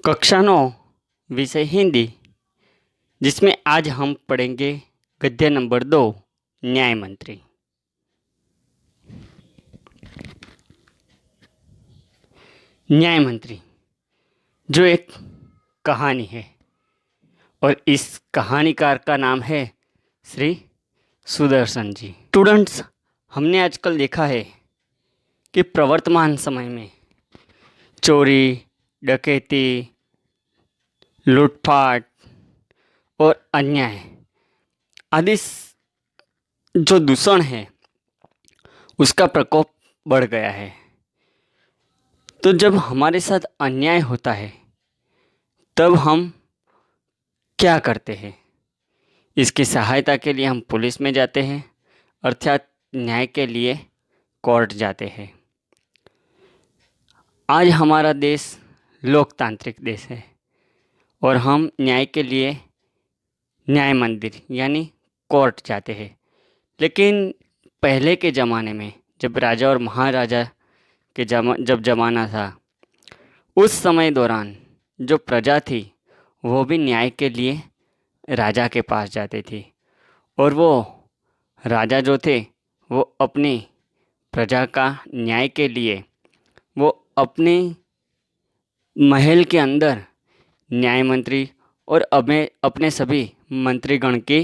कक्षानो विषय हिंदी, जिसमें आज हम पढ़ेंगे गद्य नंबर 2, न्याय मंत्री। न्याय मंत्री जो एक कहानी है और इस कहानीकार का नाम है श्री सुदर्शन जी। स्टूडेंट्स, हमने आजकल देखा है कि प्रवर्तमान समय में चोरी, डकैती, लूटपाट और अन्याय आदि जो दूषण है उसका प्रकोप बढ़ गया है। तो जब हमारे साथ अन्याय होता है तब हम क्या करते हैं? इसकी सहायता के लिए हम पुलिस में जाते हैं, अर्थात न्याय के लिए कोर्ट जाते हैं। आज हमारा देश लोकतांत्रिक देश है और हम न्याय के लिए न्याय मंदिर यानी कोर्ट जाते हैं। लेकिन पहले के ज़माने में जब राजा और महाराजा के जब ज़माना था, उस समय दौरान जो प्रजा थी वो भी न्याय के लिए राजा के पास जाते थे और वो राजा जो थे वो अपनी प्रजा का न्याय के लिए वो अपने महल के अंदर न्याय मंत्री और अपने सभी मंत्रीगण की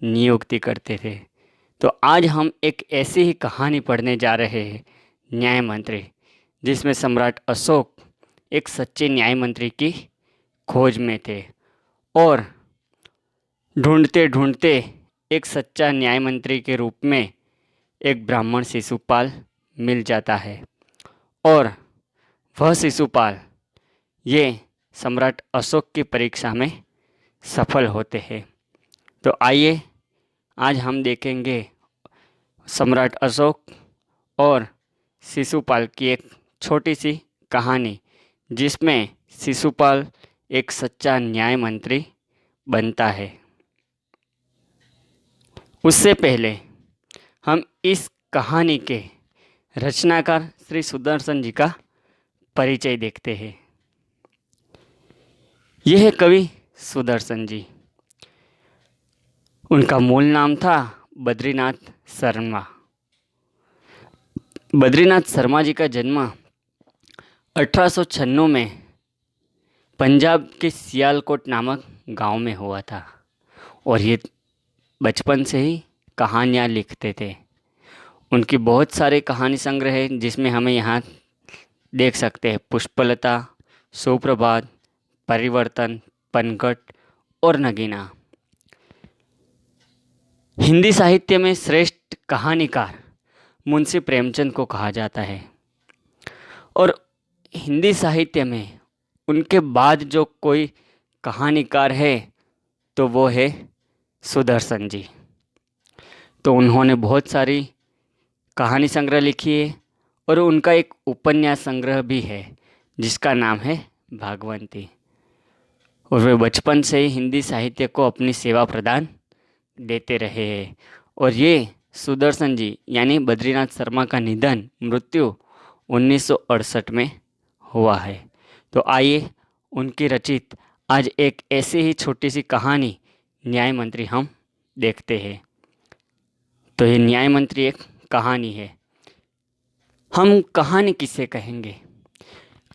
नियुक्ति करते थे। तो आज हम एक ऐसी ही कहानी पढ़ने जा रहे हैं, न्याय मंत्री, जिसमें सम्राट अशोक एक सच्चे न्याय मंत्री की खोज में थे और ढूंढते ढूंढते एक सच्चा न्याय मंत्री के रूप में एक ब्राह्मण शिशुपाल मिल जाता है और वह शिशुपाल ये सम्राट अशोक की परीक्षा में सफल होते हैं। तो आइए आज हम देखेंगे सम्राट अशोक और शिशुपाल की एक छोटी सी कहानी, जिसमें शिशुपाल एक सच्चा न्याय मंत्री बनता है। उससे पहले हम इस कहानी के रचनाकार श्री सुदर्शन जी का परिचय देखते हैं। यह है कवि सुदर्शन जी। उनका मूल नाम था बद्रीनाथ शर्मा। बद्रीनाथ शर्मा जी का जन्म 1896 में पंजाब के सियालकोट नामक गांव में हुआ था और ये बचपन से ही कहानियाँ लिखते थे। उनकी बहुत सारे कहानी संग्रह है, जिसमें हमें यहाँ देख सकते हैं पुष्पलता, सुप्रभात, परिवर्तन, पनघट और नगीना। हिंदी साहित्य में श्रेष्ठ कहानीकार मुंशी प्रेमचंद को कहा जाता है और हिंदी साहित्य में उनके बाद जो कोई कहानीकार है तो वो है सुदर्शन जी। तो उन्होंने बहुत सारी कहानी संग्रह लिखी है और उनका एक उपन्यास संग्रह भी है जिसका नाम है भागवंती। और वे बचपन से ही हिंदी साहित्य को अपनी सेवा प्रदान देते रहे हैं। और ये सुदर्शन जी यानी बद्रीनाथ शर्मा का निधन मृत्यु 1968 में हुआ है। तो आइए उनकी रचित आज एक ऐसी ही छोटी सी कहानी न्याय मंत्री हम देखते हैं। तो ये न्याय मंत्री एक कहानी है। हम कहानी किसे कहेंगे?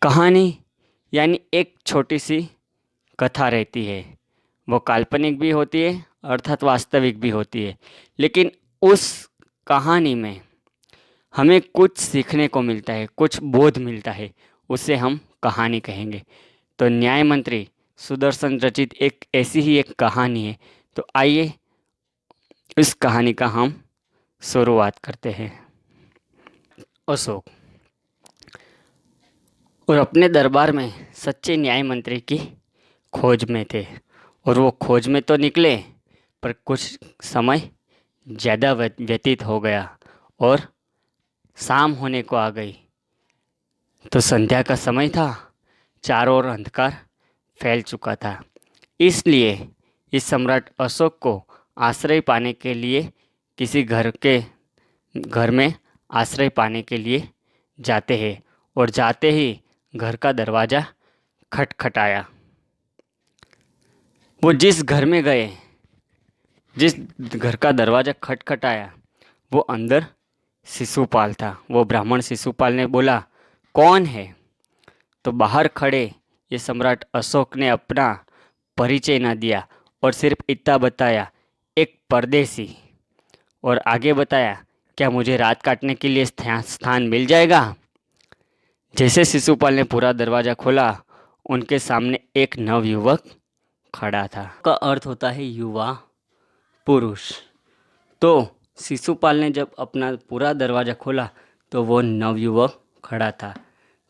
कहानी यानी एक छोटी सी कथा रहती है, वो काल्पनिक भी होती है अर्थात वास्तविक भी होती है, लेकिन उस कहानी में हमें कुछ सीखने को मिलता है, कुछ बोध मिलता है, उसे हम कहानी कहेंगे। तो न्याय मंत्री सुदर्शन रचित एक ऐसी ही एक कहानी है। तो आइए इस कहानी का हम शुरुआत करते हैं। अशोक और अपने दरबार में सच्चे न्याय मंत्री की खोज में थे और वो खोज में तो निकले, पर कुछ समय ज़्यादा व्यतीत हो गया और शाम होने को आ गई। तो संध्या का समय था, चारों ओर अंधकार फैल चुका था। इसलिए इस सम्राट अशोक को आश्रय पाने के लिए किसी घर में आश्रय पाने के लिए जाते हैं और जाते ही घर का दरवाज़ा खटखटाया। वो जिस घर में गए, जिस घर का दरवाज़ा खटखटाया, वो अंदर शिशुपाल था। वो ब्राह्मण शिशुपाल ने बोला, कौन है? तो बाहर खड़े ये सम्राट अशोक ने अपना परिचय न दिया और सिर्फ इतना बताया, एक परदेसी। और आगे बताया, क्या मुझे रात काटने के लिए स्थान मिल जाएगा? जैसे शिशुपाल ने पूरा दरवाज़ा खोला, उनके सामने एक नवयुवक खड़ा था। का अर्थ होता है युवा पुरुष। तो शिशुपाल ने जब अपना पूरा दरवाज़ा खोला तो वो नवयुवक खड़ा था।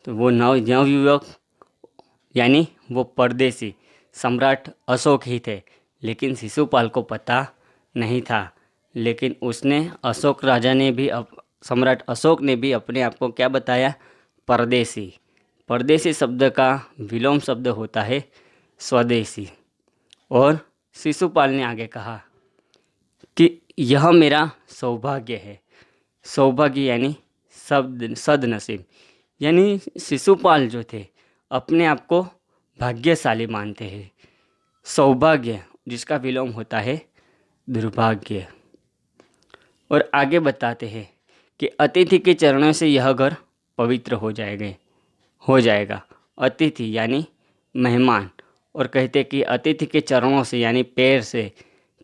तो वो नवयुवक यानी वो परदेसी सम्राट अशोक ही थे, लेकिन शिशुपाल को पता नहीं था। लेकिन उसने अशोक राजा ने भी सम्राट अशोक ने भी अपने आप को क्या बताया? परदेसी। परदेसी शब्द का विलोम शब्द होता है स्वदेशी। और शिशुपाल ने आगे कहा कि यह मेरा सौभाग्य है। सौभाग्य यानी सद्नसीब। यानी शिशुपाल जो थे अपने आप को भाग्यशाली मानते हैं। सौभाग्य जिसका विलोम होता है दुर्भाग्य। और आगे बताते हैं कि अतिथि के चरणों से यह घर पवित्र हो जाएगा। अतिथि यानी मेहमान। और कहते कि अतिथि के चरणों से यानी पैर से,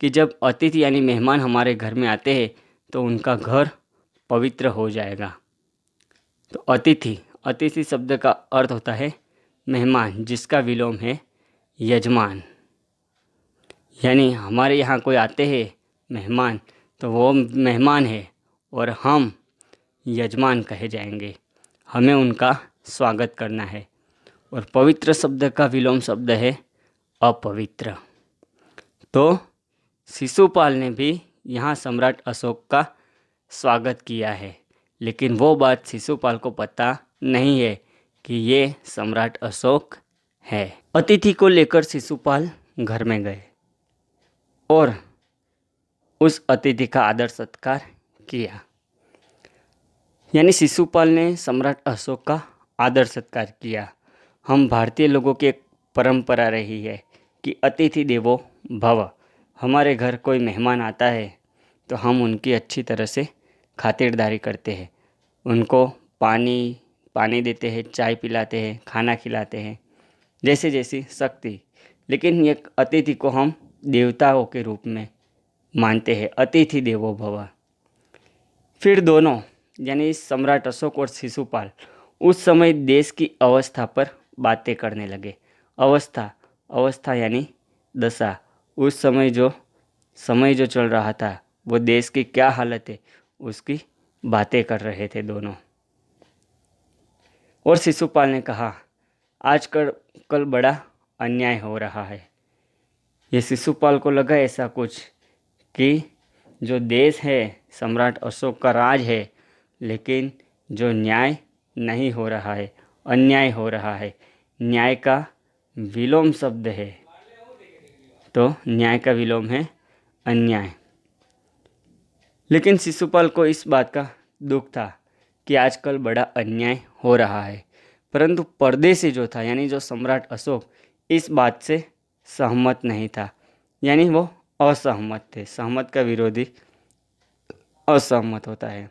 कि जब अतिथि यानी मेहमान हमारे घर में आते हैं तो उनका घर पवित्र हो जाएगा। तो अतिथि शब्द का अर्थ होता है मेहमान, जिसका विलोम है यजमान। यानी हमारे यहाँ कोई आते हैं मेहमान तो वो मेहमान है और हम यजमान कहे जाएंगे। हमें उनका स्वागत करना है। और पवित्र शब्द का विलोम शब्द है अपवित्र। तो शिशुपाल ने भी यहाँ सम्राट अशोक का स्वागत किया है, लेकिन वो बात शिशुपाल को पता नहीं है कि ये सम्राट अशोक है। अतिथि को लेकर शिशुपाल घर में गए और उस अतिथि का आदर सत्कार किया। यानी शिशुपाल ने सम्राट अशोक का आदर सत्कार किया। हम भारतीय लोगों की एक परंपरा रही है कि अतिथि देवो भव। हमारे घर कोई मेहमान आता है तो हम उनकी अच्छी तरह से खातिरदारी करते हैं। उनको पानी देते हैं, चाय पिलाते हैं, खाना खिलाते हैं, जैसे जैसी शक्ति। लेकिन एक अतिथि को हम देवताओं के रूप में मानते हैं, अतिथि देवो भव। फिर दोनों यानी सम्राट अशोक और शिशुपाल उस समय देश की अवस्था पर बातें करने लगे। अवस्था यानी दशा। उस समय जो चल रहा था, वो देश की क्या हालत है, उसकी बातें कर रहे थे दोनों। और शिशुपाल ने कहा, आज कल बड़ा अन्याय हो रहा है। ये शिशुपाल को लगा ऐसा कुछ कि जो देश है सम्राट अशोक का राज है, लेकिन जो न्याय नहीं हो रहा है, अन्याय हो रहा है। न्याय का विलोम शब्द है, तो न्याय का विलोम है अन्याय। लेकिन शिशुपाल को इस बात का दुख था कि आजकल बड़ा अन्याय हो रहा है, परंतु परदेसी जो था यानी जो सम्राट अशोक इस बात से सहमत नहीं था। यानी वो असहमत थे। सहमत का विरोधी असहमत होता है।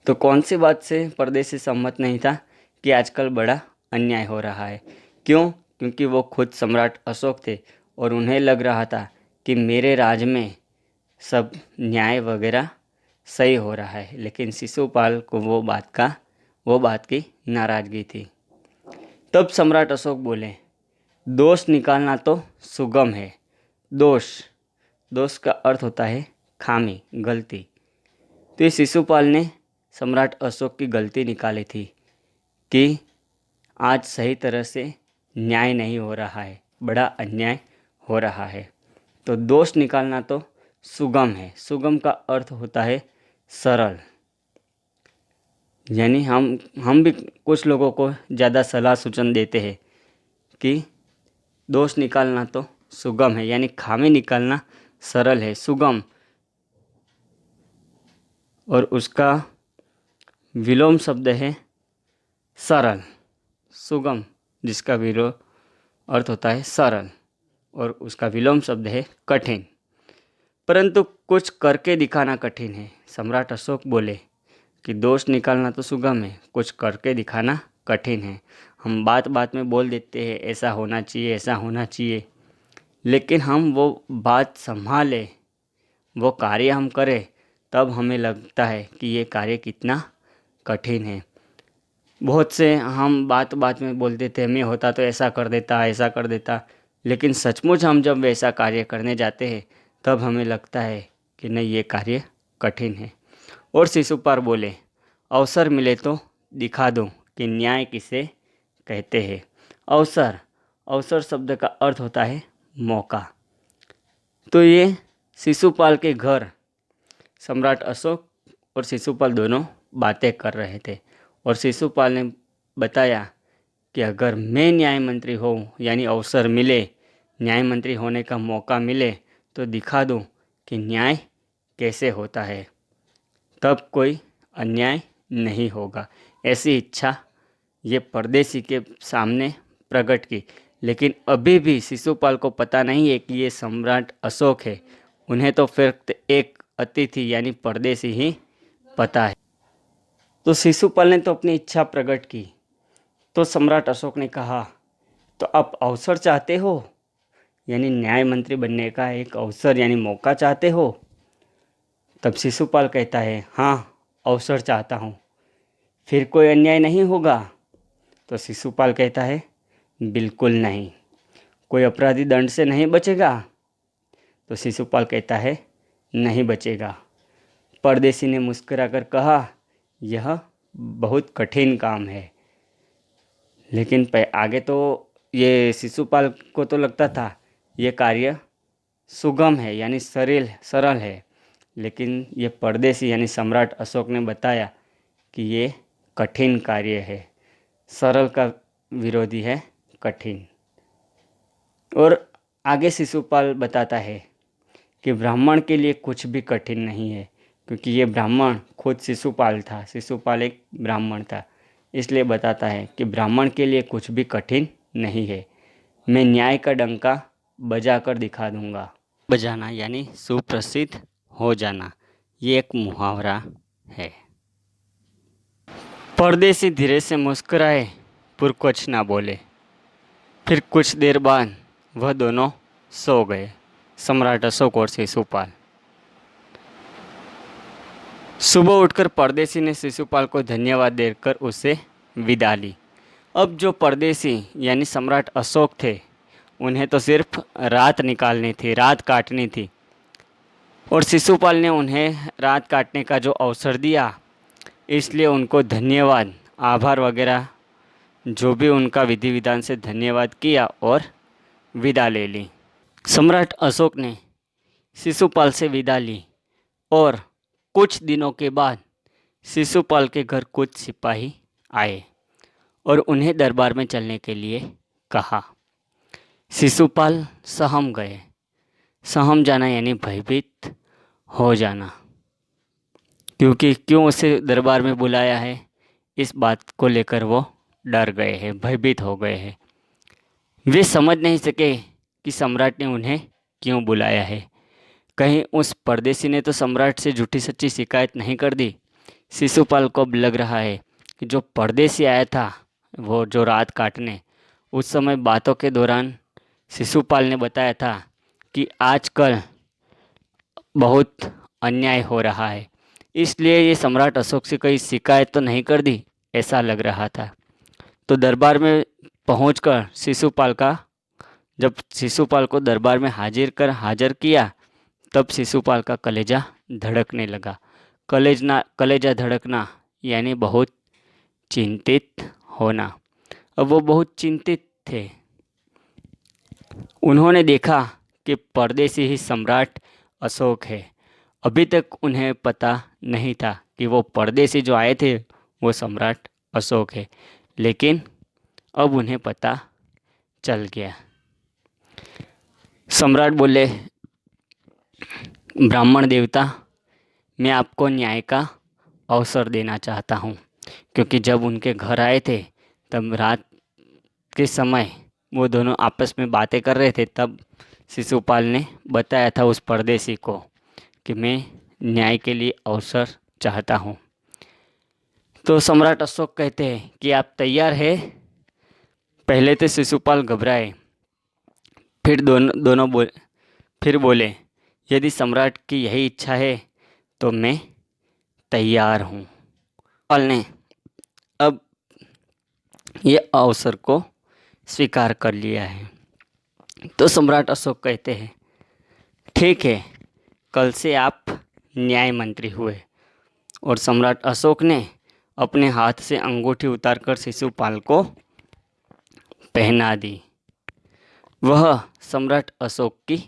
तो कौन सी बात से परदेसी सहमत नहीं था? कि आजकल बड़ा अन्याय हो रहा है। क्यों? क्योंकि वो खुद सम्राट अशोक थे और उन्हें लग रहा था कि मेरे राज में सब न्याय वगैरह सही हो रहा है। लेकिन शिशुपाल को वो बात की नाराज़गी थी। तब सम्राट अशोक बोले, दोष निकालना तो सुगम है। दोष का अर्थ होता है खामी, गलती। तो इस शिशुपाल ने सम्राट अशोक की गलती निकाली थी कि आज सही तरह से न्याय नहीं हो रहा है, बड़ा अन्याय हो रहा है। तो दोष निकालना तो सुगम है। सुगम का अर्थ होता है सरल। यानी हम भी कुछ लोगों को ज़्यादा सलाह सूचन देते हैं कि दोष निकालना तो सुगम है, यानी खामी निकालना सरल है, सुगम। और उसका विलोम शब्द है सरल। सुगम जिसका विलोम अर्थ होता है सरल और उसका विलोम शब्द है कठिन। परंतु कुछ करके दिखाना कठिन है। सम्राट अशोक बोले कि दोष निकालना तो सुगम है, कुछ करके दिखाना कठिन है। हम बात बात में बोल देते हैं ऐसा होना चाहिए, ऐसा होना चाहिए, लेकिन हम वो बात संभाले, वो कार्य हम करें, तब हमें लगता है कि ये कार्य कितना कठिन है। बहुत से हम बात बात में बोल देते हैं मैं होता तो ऐसा कर देता, ऐसा कर देता, लेकिन सचमुच हम जब वैसा कार्य करने जाते हैं तब हमें लगता है कि नहीं, ये कार्य कठिन है। और शिशुपाल बोले अवसर मिले तो दिखा दूं कि न्याय किसे कहते हैं। अवसर, अवसर शब्द का अर्थ होता है मौका। तो ये शिशुपाल के घर सम्राट अशोक और शिशुपाल दोनों बातें कर रहे थे और शिशुपाल ने बताया कि अगर मैं न्याय मंत्री हूँ, यानी अवसर मिले, न्याय मंत्री होने का मौका मिले, तो दिखा दूँ कि न्याय कैसे होता है, तब कोई अन्याय नहीं होगा। ऐसी इच्छा ये परदेसी के सामने प्रकट की। लेकिन अभी भी शिशुपाल को पता नहीं है कि ये सम्राट अशोक है। उन्हें तो फिर एक अतिथि यानी परदेसी ही पता है। तो शिशुपाल ने तो अपनी इच्छा प्रकट की। तो सम्राट अशोक ने कहा तो आप अवसर चाहते हो, यानी न्याय मंत्री बनने का एक अवसर यानी मौका चाहते हो। तब शिशुपाल कहता है हाँ, अवसर चाहता हूँ। फिर कोई अन्याय नहीं होगा? तो शिशुपाल कहता है बिल्कुल नहीं। कोई अपराधी दंड से नहीं बचेगा? तो शिशुपाल कहता है नहीं बचेगा। परदेसी ने मुस्कुराकर कहा यह बहुत कठिन काम है। लेकिन आगे तो ये शिशुपाल को तो लगता था ये कार्य सुगम है, यानी सरल है। लेकिन ये परदेसी यानी सम्राट अशोक ने बताया कि ये कठिन कार्य है। सरल का विरोधी है कठिन। और आगे शिशुपाल बताता है कि ब्राह्मण के लिए कुछ भी कठिन नहीं है, क्योंकि ये ब्राह्मण खुद शिशुपाल था। शिशुपाल एक ब्राह्मण था, इसलिए बताता है कि ब्राह्मण के लिए कुछ भी कठिन नहीं है। मैं न्याय का डंका बजा कर दिखा दूंगा। बजाना यानी सुप्रसिद्ध हो जाना, ये एक मुहावरा है। परदेसी धीरे से मुस्कुराए पर कुछ ना बोले। फिर कुछ देर बाद वह दोनों सो गए, सम्राट अशोक और शिशुपाल। सुबह उठकर परदेसी ने शिशुपाल को धन्यवाद देकर उसे विदा ली। अब जो परदेसी यानी सम्राट अशोक थे, उन्हें तो सिर्फ रात निकालनी थी, रात काटनी थी। और शिशुपाल ने उन्हें रात काटने का जो अवसर दिया, इसलिए उनको धन्यवाद, आभार वगैरह जो भी उनका विधि विधान से धन्यवाद किया और विदा ले ली। सम्राट अशोक ने शिशुपाल से विदा ली और कुछ दिनों के बाद शिशुपाल के घर कुछ सिपाही आए और उन्हें दरबार में चलने के लिए कहा। शिशुपाल सहम गए। सहम जाना यानी भयभीत हो जाना, क्योंकि क्यों उसे दरबार में बुलाया है, इस बात को लेकर वो डर गए हैं, भयभीत हो गए हैं। वे समझ नहीं सके कि सम्राट ने उन्हें क्यों बुलाया है। कहीं उस परदेसी ने तो सम्राट से झूठी सच्ची शिकायत नहीं कर दी। शिशुपाल को अब लग रहा है कि जो परदेसी आया था, वो जो रात काटने, उस समय बातों के दौरान शिशुपाल ने बताया था कि आजकल बहुत अन्याय हो रहा है, इसलिए ये सम्राट अशोक से कोई शिकायत तो नहीं कर दी, ऐसा लग रहा था। तो दरबार में पहुंचकर जब शिशुपाल को दरबार में हाजिर किया, तब शिशुपाल का कलेजा धड़कने लगा। कलेजा धड़कना यानी बहुत चिंतित होना। अब वो बहुत चिंतित थे। उन्होंने देखा कि परदेसी ही सम्राट अशोक है। अभी तक उन्हें पता नहीं था कि वो परदेसी जो आए थे वो सम्राट अशोक है, लेकिन अब उन्हें पता चल गया। सम्राट बोले ब्राह्मण देवता, मैं आपको न्याय का अवसर देना चाहता हूँ, क्योंकि जब उनके घर आए थे तब रात के समय वो दोनों आपस में बातें कर रहे थे, तब शिशुपाल ने बताया था उस परदेसी को कि मैं न्याय के लिए अवसर चाहता हूँ। तो सम्राट अशोक कहते हैं कि आप तैयार हैं? पहले तो शिशुपाल घबराए, फिर फिर बोले, यदि सम्राट की यही इच्छा है तो मैं तैयार हूँ। पाल ने अब ये अवसर को स्वीकार कर लिया है। तो सम्राट अशोक कहते हैं, ठीक है, कल से आप न्याय मंत्री हुए। और सम्राट अशोक ने अपने हाथ से अंगूठी उतारकर शिशुपाल को पहना दी। वह सम्राट अशोक की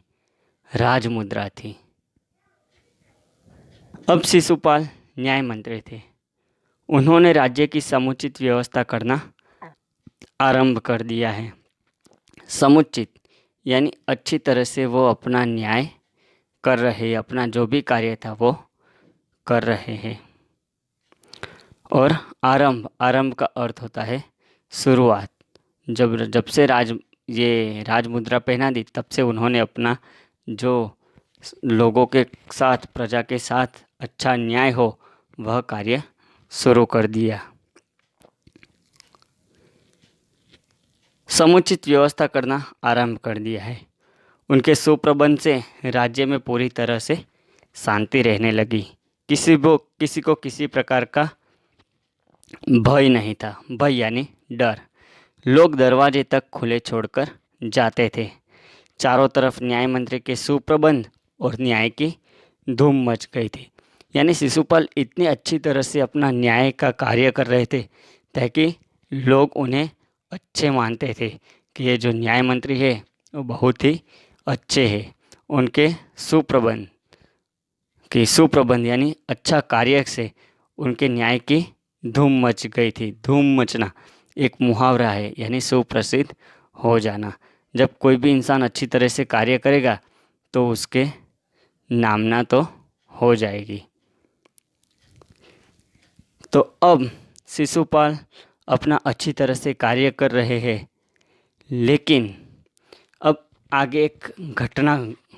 राजमुद्रा थी। अब शिशुपाल न्याय मंत्री थे। उन्होंने राज्य की समुचित व्यवस्था करना आरंभ कर दिया है। समुचित यानी अच्छी तरह से वो अपना न्याय कर रहे, अपना जो भी कार्य था वो कर रहे हैं। और आरंभ का अर्थ होता है शुरुआत। जब से ये राजमुद्रा पहना दी, तब से उन्होंने अपना जो लोगों के साथ, प्रजा के साथ अच्छा न्याय हो, वह कार्य शुरू कर दिया। समुचित व्यवस्था करना आरंभ कर दिया है। उनके सुप्रबंध से राज्य में पूरी तरह से शांति रहने लगी। किसी को किसी प्रकार का भय नहीं था। भय यानी डर। लोग दरवाजे तक खुले छोड़कर जाते थे। चारों तरफ न्याय मंत्री के सुप्रबंध और न्याय की धूम मच गई थी। यानी शिशुपाल इतनी अच्छी तरह से अपना न्याय का कार्य कर रहे थे ताकि लोग उन्हें अच्छे मानते थे कि ये जो न्याय मंत्री है वो बहुत ही अच्छे हैं। उनके सुप्रबंध यानी अच्छा कार्य से उनके न्याय की धूम मच गई थी। धूम मचना एक मुहावरा है, यानी सुप्रसिद्ध हो जाना। जब कोई भी इंसान अच्छी तरह से कार्य करेगा तो उसके नामना तो हो जाएगी। तो अब शिशुपाल अपना अच्छी तरह से कार्य कर रहे हैं, लेकिन अब आगे एक घटना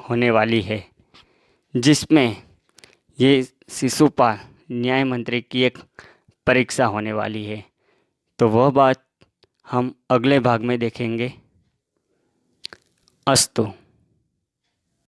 होने वाली है जिसमें ये शिशुपाल न्याय मंत्री की एक परीक्षा होने वाली है। तो वह बात हम अगले भाग में देखेंगे। अस्तु।